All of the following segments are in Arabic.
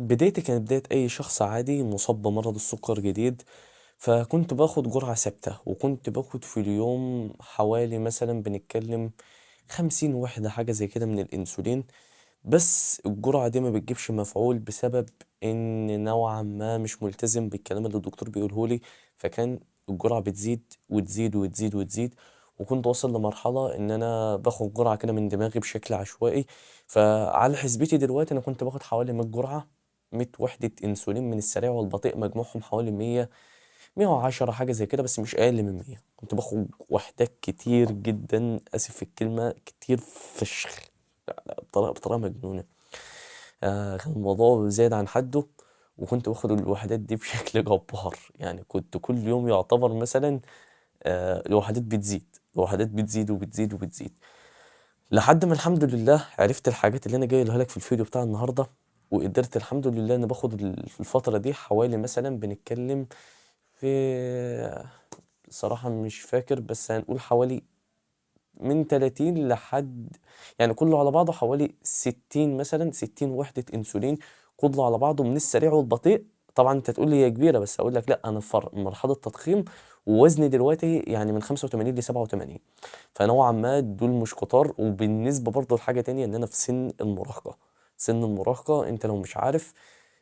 بدايتي كانت بداية أي شخص عادي مصاب بمرض السكر جديد. فكنت باخد جرعة ثابتة، وكنت باخد في اليوم حوالي مثلا بنتكلم 50 وحدة حاجة زي كده من الأنسولين. بس الجرعة دي ما بتجيبش مفعول بسبب إن نوعا ما مش ملتزم بالكلام اللي الدكتور بيقولهولي. فكان الجرعة بتزيد وتزيد وتزيد وتزيد، وكنت واصل لمرحلة إن أنا باخد جرعة كده من دماغي بشكل عشوائي. فعلى حسبتي دلوقتي أنا كنت باخد حوالي 100 جرعة، 100 وحدة أنسولين من السريع والبطيء، مجموعهم حوالي 100، 110 حاجة زي كده، بس مش أقل من 100. كنت باخد وحدات كتير جدا، آسف في الكلمة، كتير فشخ، بطريقة مجنونة. كان الموضوع زاد عن حده، وكنت باخد الوحدات دي بشكل جبار. يعني كنت كل يوم يعتبر مثلا الوحدات بتزيد، الوحدات بتزيد وبتزيد وبتزيد، لحد ما الحمد لله عرفت الحاجات اللي انا جاي لها لك في الفيديو بتاع النهارده. وقدرت الحمد لله ان باخد في الفتره دي حوالي مثلا بنتكلم في، صراحه مش فاكر، بس هنقول حوالي من 30 لحد، يعني كله على بعضه حوالي 60، مثلا 60 وحدة انسولين، كله على بعضه من السريع والبطيء. طبعا انت تقول لي هي كبيرة، بس اقول لك لا، انا في مرحلة تضخيم، ووزني دلوقتي يعني من 85 ل 87. فنوعا ما دول مش كتار. وبالنسبة برضه لحاجة تانية، ان انا في سن المراهقة. سن المراهقة انت لو مش عارف،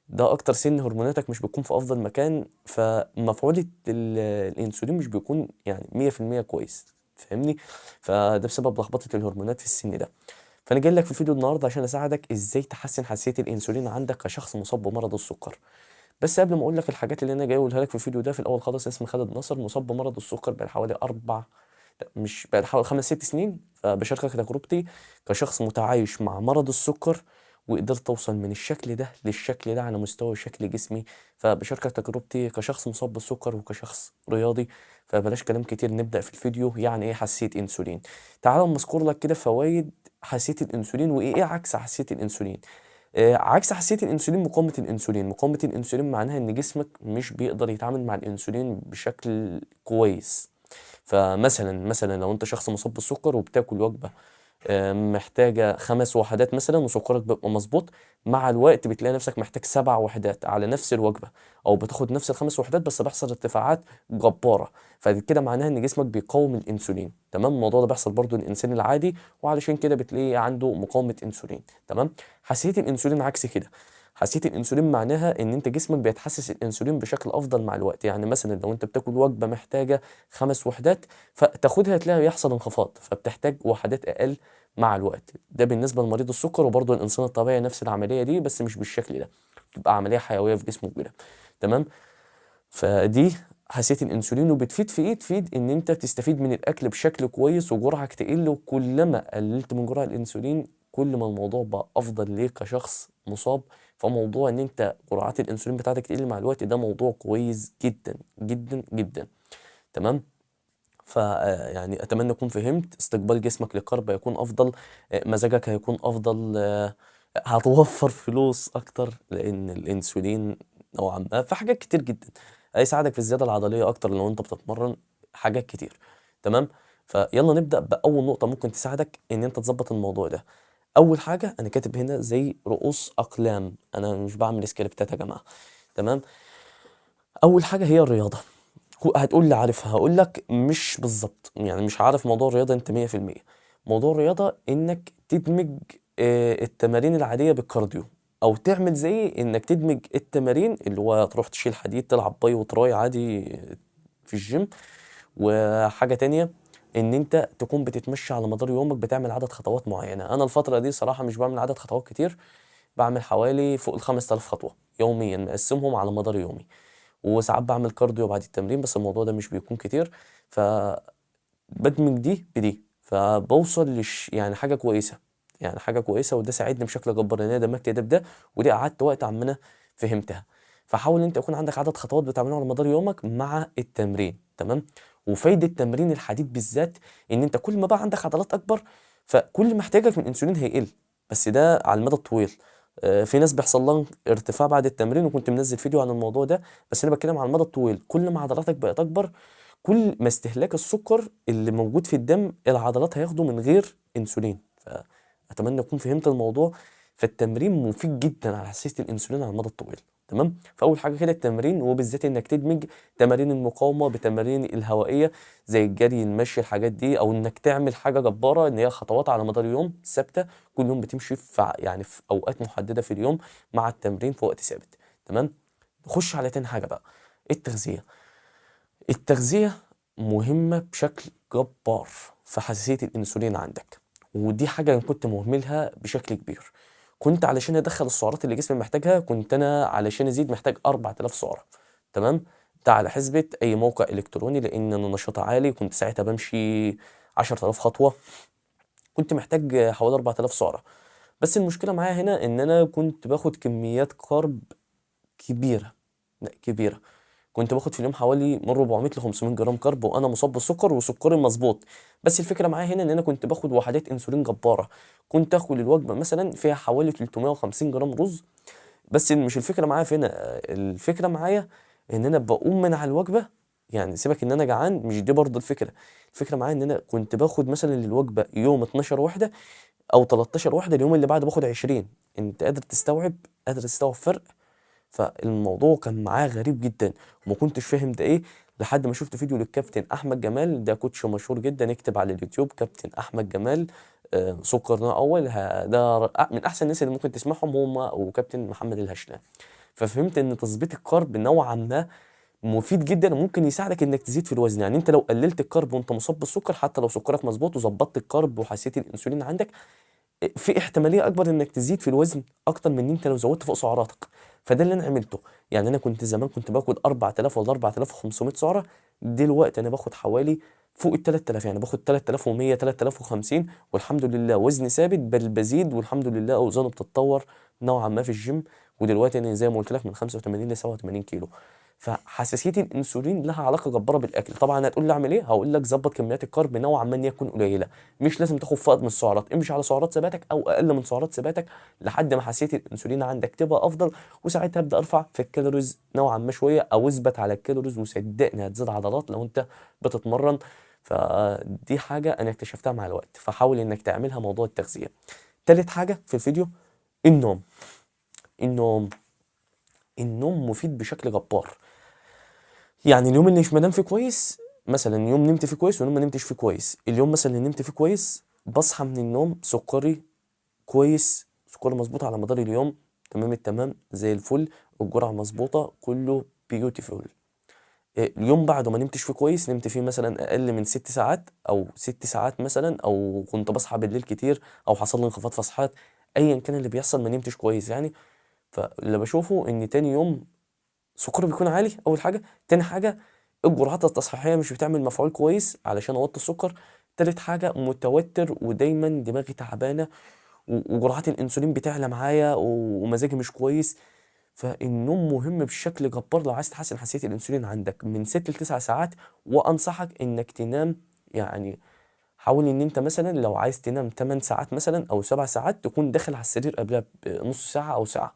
ده اكتر سن هرموناتك مش بيكون في افضل مكان، فمفعول الانسولين مش بيكون يعني 100% كويس، فاهمني؟ فده بسبب لخبطه الهرمونات في السن ده. فانا جاي لك في الفيديو النهارده عشان اساعدك ازاي تحسن حساسيه الانسولين عندك كشخص مصاب بمرض السكر. بس قبل ما اقول لك الحاجات اللي انا جاي اقولها لك في الفيديو ده، في الاول خالص اسمي خالد نصر، مصاب بمرض السكر بقى حوالي لا، مش بقى حوالي 5 6 سنين. فبشاركك تجربتي كشخص متعايش مع مرض السكر، وقدرت اوصل من الشكل ده للشكل ده على مستوى شكل جسمي. فبشاركك تجربتي كشخص مصاب بالسكر وكشخص رياضي. فبلاش كلام كتير، نبدأ في الفيديو. يعني ايه حساسية انسولين؟ تعال نذكر لك كده فوائد حساسية الانسولين، وايه عكس حساسية الانسولين. عكس حساسية الانسولين مقاومة الانسولين. مقاومة الانسولين معناها ان جسمك مش بيقدر يتعامل مع الانسولين بشكل كويس. فمثلا لو انت شخص مصاب بالسكر وبتاكل وجبه محتاجه 5 وحدات مثلا، وسكرك بيبقى مظبوط، مع الوقت بتلاقي نفسك محتاج 7 وحدات على نفس الوجبه، او بتاخد نفس ال5 وحدات بس بيحصل ارتفاعات جباره. فكده معناها ان جسمك بيقاوم الانسولين. تمام؟ الموضوع ده بيحصل برضو للانسان العادي، وعلشان كده بتلاقيه عنده مقاومه انسولين. تمام؟ حساسيه الانسولين عكس كده. حساسيه الانسولين معناها ان انت جسمك بيتحسس الانسولين بشكل افضل مع الوقت. يعني مثلا لو انت بتاكل وجبه محتاجه 5 وحدات، فتاخدها تلاقي يحصل انخفاض، فبتحتاج وحدات اقل مع الوقت. ده بالنسبه لمريض السكر. وبرضه الانسان الطبيعي نفس العمليه دي، بس مش بالشكل ده، بتبقى عمليه حيويه في جسمه كبيره. تمام؟ فدي حساسيه الانسولين. وبتفيد في ايه؟ تفيد ان انت تستفيد من الاكل بشكل كويس وجرعك تقل. وكلما قللت من جرعه الانسولين، كل ما الموضوع بقى افضل ليك كشخص مصاب. فموضوع ان انت جرعات الانسولين بتاعتك تقل مع الوقت، ده موضوع كويس جدا جدا جدا. تمام؟ يعني اتمنى اكون فهمت. استقبال جسمك للكرب هيكون افضل، مزاجك هيكون افضل، هتوفر فلوس اكتر، لان الانسولين نوعا ما في حاجات كتير جدا هيساعدك في الزياده العضليه اكتر لو انت بتتمرن، حاجات كتير. تمام؟ فيلا نبدا باول نقطه ممكن تساعدك ان انت تظبط الموضوع ده. اول حاجه انا كاتب هنا زي رؤوس اقلام، انا مش بعمل سكريبتات يا جماعه. تمام؟ اول حاجه هي الرياضه. هتقول لي عارفها، هقول لك مش بالظبط، يعني مش عارف موضوع الرياضه انت 100%. موضوع الرياضه انك تدمج التمارين العاديه بالكارديو، او تعمل زي انك تدمج التمارين اللي هو تروح تشيل حديد، تلعب باي وتراي عادي في الجيم. وحاجه تانية، ان انت تكون بتتمشى على مدار يومك، بتعمل عدد خطوات معينه. انا الفتره دي صراحه مش بعمل عدد خطوات كتير، بعمل حوالي فوق ال5000 خطوه يوميا، مقسمهم على مدار يومي. وساعات بعمل كارديو بعد التمرين، بس الموضوع ده مش بيكون كتير. فبدمج دي بدي، فبوصل يعني حاجة كويسة. يعني حاجة كويسة، وده ساعدني بشكل جبار ان انا دمجت ده بده. ودي قعدت وقت عمنا فهمتها. فحاول انت يكون عندك عدد خطوات بتعملها على مدار يومك مع التمرين. تمام؟ وفايدة تمرين الحديد بالذات ان انت كل ما بقى عندك عضلات اكبر، فكل ما احتياجك من انسولين هيقل. بس ده على المدى الطويل. في ناس بيحصل لهم ارتفاع بعد التمرين، وكنت منزل فيديو عن الموضوع ده. بس انا بتكلم على المدى الطويل، كل ما عضلاتك بقت اكبر، كل ما استهلاك السكر اللي موجود في الدم العضلات هياخده من غير انسولين. فاتمنى اكون فهمت الموضوع. فالتمرين مفيد جدا على حساسيه الانسولين على المدى الطويل. تمام. فاول حاجه كده التمرين، وبالذات انك تدمج تمارين المقاومه بتمارين الهوائيه زي الجري المشي الحاجات دي، او انك تعمل حاجه جباره ان هي خطوات على مدار اليوم ثابته، كل يوم بتمشي في يعني في اوقات محدده في اليوم مع التمرين في وقت ثابت. تمام. نخش على تاني حاجه بقى، التغذيه. التغذيه مهمه بشكل جبار في حساسيه الانسولين عندك، ودي حاجه انا كنت مهملها بشكل كبير. كنت علشان ادخل السعرات اللي جسمي محتاجها، كنت انا علشان ازيد محتاج 4000 سعره. تمام. ده على حسبة اي موقع الكتروني، لان انا نشاط عالي، كنت ساعتها بمشي 10000 خطوه، كنت محتاج حوالي 4000 سعره. بس المشكله معايا هنا ان انا كنت باخد كميات كارب كبيره، لا كبيره. كنت باخد في اليوم حوالي من 400 ل 500 جرام كارب، وانا مصاب بالسكر وسكري مظبوط. بس الفكره معايا هنا ان انا كنت باخد وحدات انسولين جباره. كنت اخد الوجبه مثلا فيها حوالي 350 جرام رز. بس مش الفكره معايا في هنا، الفكره معايا ان انا بقوم من على الوجبه. يعني سيبك ان انا جعان، مش دي برضه الفكره. الفكره معايا ان انا كنت باخد مثلا للوجبه يوم 12 وحده او 13 وحده، اليوم اللي بعده باخد 20. انت قادر تستوعب؟ قادر تستوعب فرق؟ فالموضوع كان معاه غريب جدا، وما كنتش فاهم ده ايه، لحد ما شفت فيديو للكابتن احمد جمال، ده كوتش مشهور جدا، اكتب على اليوتيوب كابتن احمد جمال سكر نوع اول، ده من احسن الناس اللي ممكن تسمعهم هما وكابتن محمد الهشام. ففهمت ان تظبيط الكارب نوعا ما مفيد جدا، وممكن يساعدك انك تزيد في الوزن. يعني انت لو قللت الكارب وانت مصاب بالسكر، حتى لو سكرك مظبوط وظبطت الكارب وحسيت الانسولين عندك، في احتماليه اكبر انك تزيد في الوزن اكتر من ان انت لو زودت فوق سعراتك. فده اللي انا عملته. يعني انا كنت زمان كنت باخد 4000 ولا 4500 سعره، دلوقتي انا باخد حوالي فوق ال 3000، يعني باخد 3100 3050، والحمد لله وزني ثابت بل بزيد، والحمد لله اوزاني بتتطور نوعا ما في الجيم. ودلوقتي انا زي ما قلت لك من 85 ل 87 كيلو. فحساسيه الانسولين لها علاقه جباره بالاكل. طبعا هتقول لي اعمل ايه؟ هقول لك ظبط كميات الكارب نوعا ما ان هي تكون قليله، مش لازم تاخد فائض من السعرات، امشي على سعرات ثباتك او اقل من سعرات ثباتك لحد ما حساسيه الانسولين عندك تبقى افضل، وساعتها ابدا ارفع في الكالوريز نوعا ما شويه، او اثبت على الكالوريز، وصدقني هتزيد عضلات لو انت بتتمرن. فدي حاجه انا اكتشفتها مع الوقت، فحاول انك تعملها موضوع التغذيه. تالت حاجه في الفيديو، النوم. النوم النوم مفيد بشكل جبار. يعني اليوم اللي مش بنام فيه كويس، مثلا يوم نمت فيه كويس ويوم ما نمتش فيه كويس، اليوم مثلا اللي نمت فيه كويس بصحى من النوم سكري كويس، سكري مظبوط على مدار اليوم، تمام التمام زي الفل، الجرعة مظبوطة، كله بيوتيفول. اليوم بعده ما نمتش فيه كويس، نمت فيه مثلا اقل من 6 ساعات او 6 ساعات مثلا، او كنت بصحى بالليل كتير، او حصل لي انخفاض في صحات، ايا كان اللي بيحصل ما نمتش كويس يعني. فاللي بشوفه ان تاني يوم سكره بيكون عالي اول حاجه. تاني حاجه الجرعات التصحيحيه مش بتعمل مفعول كويس علشان اوطي السكر. تالت حاجه متوتر ودايما دماغي تعبانه، وجرعات الانسولين بتعلى معايا، ومزاجي مش كويس. فالنوم مهم بشكل جبار لو عايز تحسن حساسيه الانسولين عندك، من 6 ل 9 ساعات. وانصحك انك تنام، يعني حاول ان انت مثلا لو عايز تنام 8 ساعات مثلا او 7 ساعات، تكون داخل على السرير قبلها بنص ساعه او ساعه،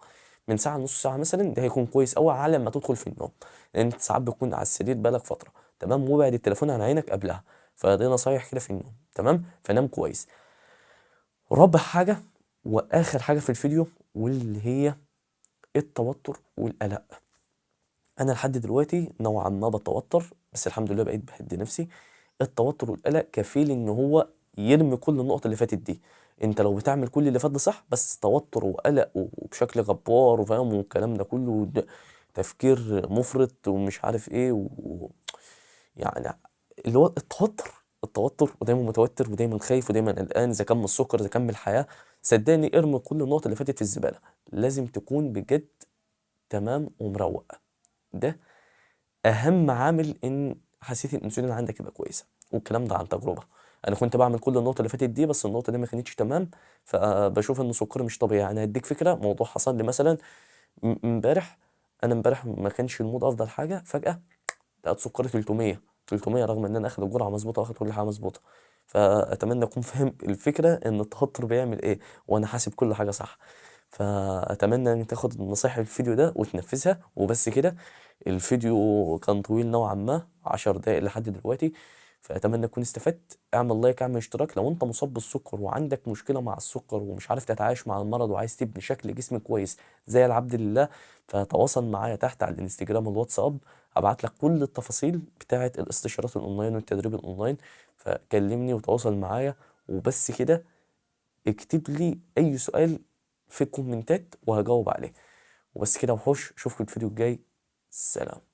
من ساعه لنص ساعه مثلا، ده هيكون كويس قوي على ما تدخل في النوم، لان انت ساعات بتكون على السرير بقالك فتره. تمام. وابعد التليفون عن عينك قبلها. فدي نصايح كده في النوم. تمام. فنام كويس. رابع حاجه واخر حاجه في الفيديو، واللي هي التوتر والقلق. انا لحد دلوقتي نوعا ما بتوتر، بس الحمد لله بقيت بهدي نفسي. التوتر والقلق كفيل ان هو يرمي كل النقط اللي فاتت دي. انت لو بتعمل كل اللي فات ده صح، بس توتر وقلق وبشكل غبار وفاهم والكلام ده كله، تفكير مفرط ومش عارف ايه يعني اللي هو التوتر ودايما متوتر ودايما خايف ودايما قلقان، اذا كان من السكر اذا كان من الحياه، صدقني ارمي كل النقط اللي فاتت في الزباله. لازم تكون بجد تمام ومروق. ده اهم عامل ان حساسيه الانسولين عندك يبقى كويسه، والكلام ده عن تجربه. انا كنت بعمل كل النقط اللي فاتت دي، بس النقطه دي ما كانتش تمام، فبشوف ان سكري مش طبيعي. يعني هديك فكره، موضوع حصل لي مثلا امبارح. انا امبارح ما كانش المود افضل حاجه، فجاه لقيت سكري 300. 300 رغم ان انا اخد الجرعه مظبوطه واخد كل حاجه مظبوطه. فاتمنى اكون فاهم الفكره ان التوتر بيعمل ايه، وانا حاسب كل حاجه صح. فاتمنى ان تاخد نصيحه الفيديو ده وتنفذها. وبس كده. الفيديو كان طويل نوعا ما 10 دقايق لحد دلوقتي، فأتمنى تكون استفدت. اعمل لايك، اعمل اشتراك. لو انت مصاب بالسكر وعندك مشكلة مع السكر ومش عارف تتعايش مع المرض وعايز تبني شكل جسم كويس زي العبد لله، فتواصل معايا تحت على الانستجرام والواتساب، هبعت لك كل التفاصيل بتاعة الاستشارات الاونلاين والتدريب الاونلاين. فكلمني وتواصل معايا. وبس كده، اكتب لي اي سؤال في الكومنتات وهجاوب عليه. وبس كده وحوش، اشوفكم الفيديو الجاي. سلام.